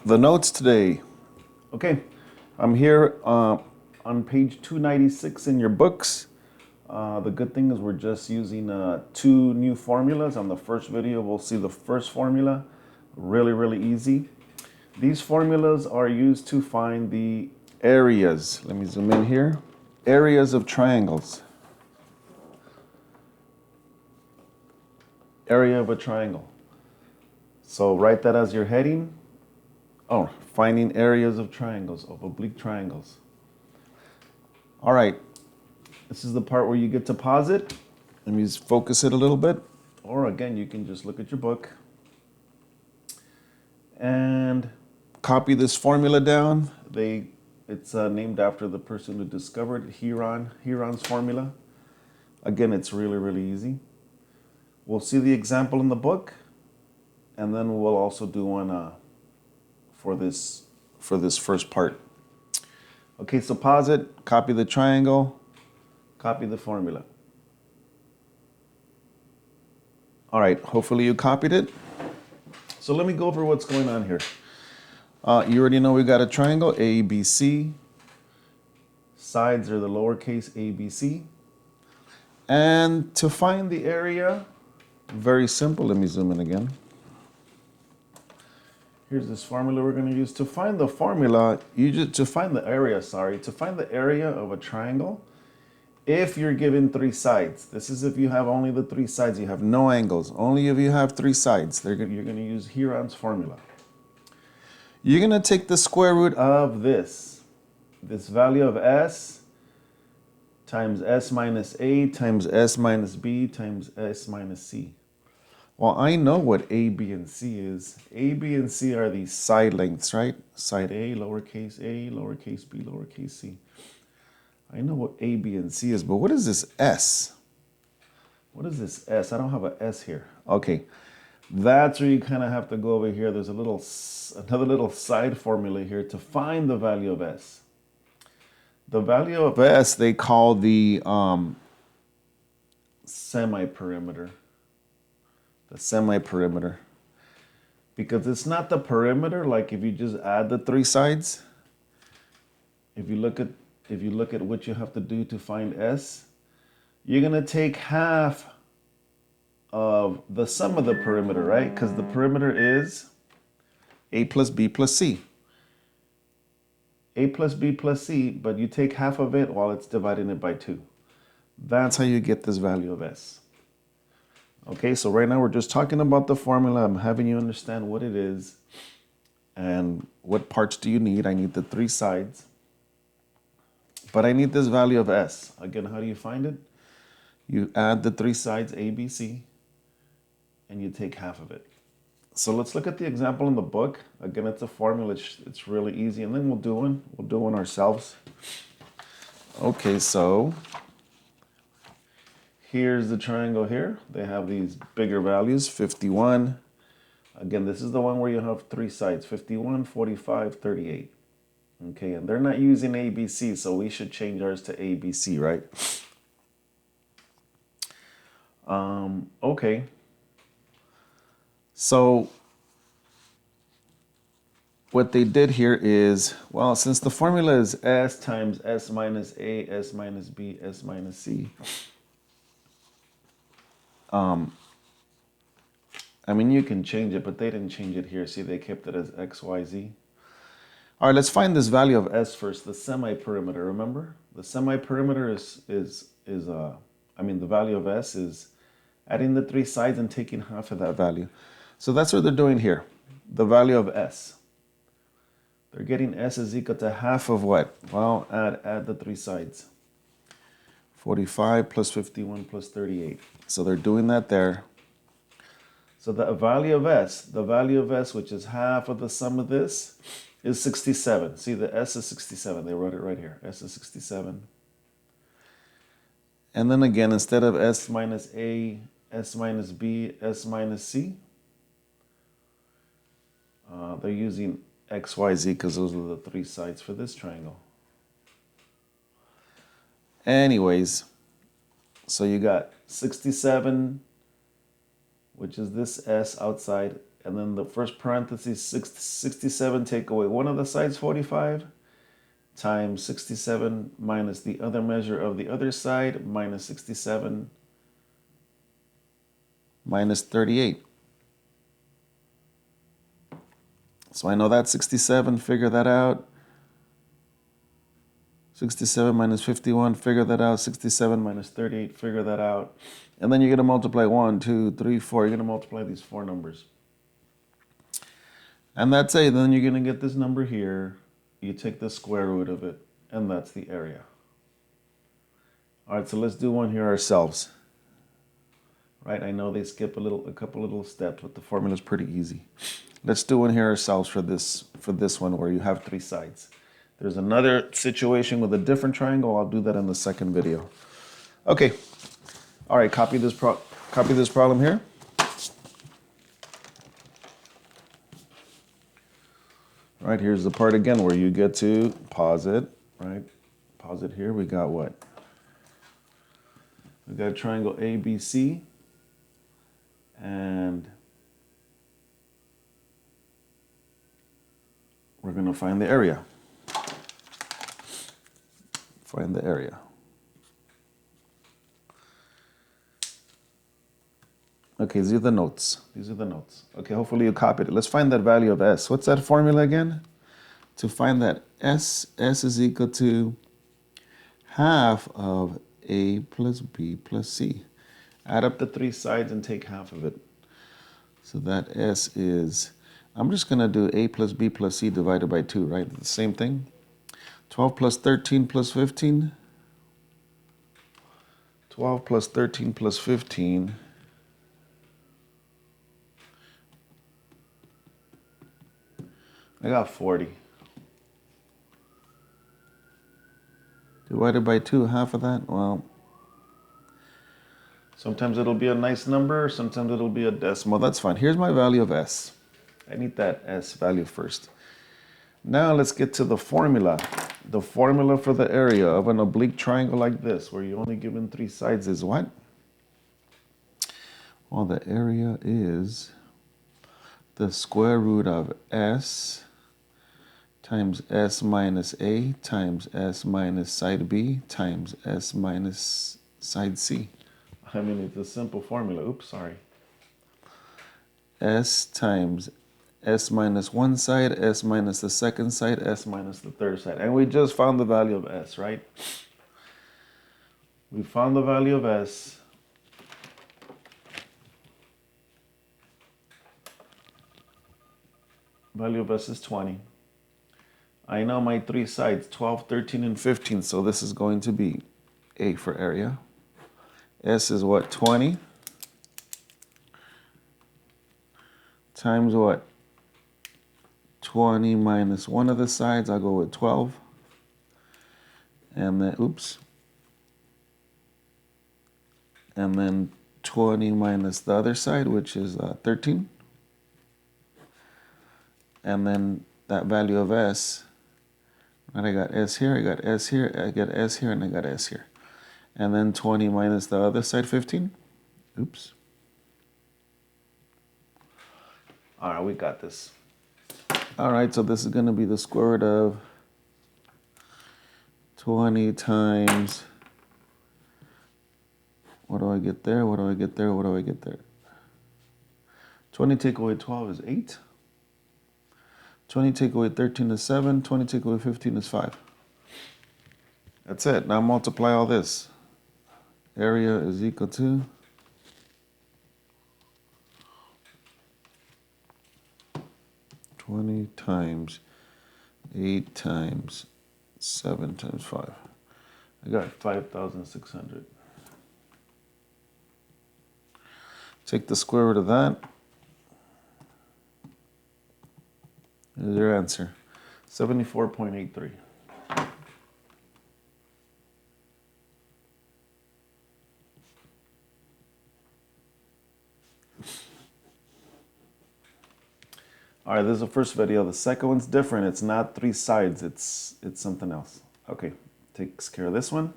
The notes today. Okay, I'm here on page 296 in your books. The good thing is we're just using two new formulas. On the first video, we'll see the first formula. Really easy. These formulas are used to find the areas. Let me zoom in here. Areas of triangles. Area of a triangle. So write that as your heading. Oh, finding areas of triangles, of oblique triangles. All right, this is the part where you get to pause it. Let me just focus it a little bit. Or again, you can just look at your book and copy this formula down. It's named after the person who discovered Heron's formula. Again, it's really easy. We'll see the example in the book, and then we'll also do one for this first part. Okay, so pause it, copy the triangle, copy the formula. All right, hopefully you copied it. So let me go over what's going on here. You already know we got a triangle, ABC. Sides are the lowercase ABC. And to find the area, very simple. Let me zoom in again. Here's this formula we're going to use. To find the formula, to find the area of a triangle, if you're given three sides, this is if you have only the three sides, you have no angles. Only if you have three sides, you're going to use Heron's formula. You're going to take the square root of this value of s times s minus a times s minus b times s minus c. Well, I know what A, B, and C is. A, B, and C are these side lengths, right? Side A, lowercase b, lowercase c. I know what A, B, and C is, but what is this S? What is this S? I don't have an S here. Okay, that's where you kind of have to go over here. There's another little side formula here to find the value of S. The value of S they call the semi-perimeter. The semi-perimeter, because it's not the perimeter like if you just add the three sides. If you look at what you have to do to find S, you're gonna take half of the sum of the perimeter, right? Because the perimeter is A plus B plus C. A plus B plus C, but you take half of it while it's dividing it by 2. That's how you get this value of S. Okay, so right now we're just talking about the formula. I'm having you understand what it is and what parts do you need. I need the three sides, but I need this value of S. Again, how do you find it? You add the three sides, A, B, C, and you take half of it. So let's look at the example in the book. Again, it's a formula. It's really easy, and then we'll do one ourselves. Okay, so here's the triangle here. They have these bigger values, 51. Again, this is the one where you have three sides, 51, 45, 38. Okay, and they're not using ABC, so we should change ours to ABC, right? Okay. So what they did here is, well, since the formula is S times S minus A, S minus B, S minus C, I mean, you can change it, but they didn't change it here. See, they kept it as X, Y, Z. All right, let's find this value of S first, the semi-perimeter, remember? The semi-perimeter the value of S is adding the three sides and taking half of that value. So that's what they're doing here, the value of S. They're getting S is equal to half of what? Well, add the three sides. 45 plus 51 plus 38. So they're doing that there. So the value of S, which is half of the sum of this, is 67. See, the S is 67. They wrote it right here. S is 67. And then again, instead of S minus A, S minus B, S minus C, they're using X, Y, Z because those are the three sides for this triangle. Anyways, so you got 67, which is this S outside, and then the first parenthesis, 67, take away one of the sides, 45, times 67 minus the other measure of the other side, minus 67, minus 38. So I know that's 67, figure that out. 67 minus 51, figure that out. 67 minus 38, figure that out. And then you're going to multiply 1, 2, 3, 4. You're going to multiply these four numbers. And that's it. Then you're going to get this number here. You take the square root of it, and that's the area. All right, so let's do one here ourselves. Right, I know they skip a couple little steps, but the formula is pretty easy. Let's do one here ourselves for this one where you have three sides. There's another situation with a different triangle. I'll do that in the second video. Okay. All right, copy this problem here. All right, here's the part again where you get to pause it, right? Pause it here. We got what? We got triangle ABC, and we're going to find the area. Find the area. Okay, these are the notes. These are the notes. Okay, hopefully you copied it. Let's find that value of S. What's that formula again? To find that S is equal to half of A plus B plus C. Add up the three sides and take half of it. So that S is, I'm just going to do A plus B plus C divided by 2, right? The same thing. 12 plus 13 plus 15. 12 plus 13 plus 15. I got 40. Divided by 2, half of that? Well, sometimes it'll be a nice number, sometimes it'll be a decimal. That's fine. Here's my value of S. I need that S value first. Now let's get to the formula. The formula for the area of an oblique triangle like this, where you're only given three sides, is what? Well, the area is the square root of S times S minus A times S minus side B times S minus side C. I mean, it's a simple formula. Oops, sorry. S times S minus one side, S minus the second side, S minus the third side. And we just found the value of S, right? We found the value of S. Value of S is 20. I know my three sides, 12, 13, and 15. So this is going to be A for area. S is what? 20 times what? 20 minus one of the sides, I'll go with 12. And then, oops. And then 20 minus the other side, which is 13. And then that value of S, and I got S here, I got S here, I got S here, and I got S here. And then 20 minus the other side, 15. Oops. All right, we got this. All right, so this is going to be the square root of 20 times, what do I get there? What do I get there? What do I get there? 20 take away 12 is 8. 20 take away 13 is 7. 20 take away 15 is 5. That's it. Now multiply all this. Area is equal to 20 times 8 times 7 times 5. I got 5,600. Take the square root of that. Here's your answer. 74.83. All right, this is the first video. The second one's different. It's not three sides. It's something else. Okay, takes care of this one.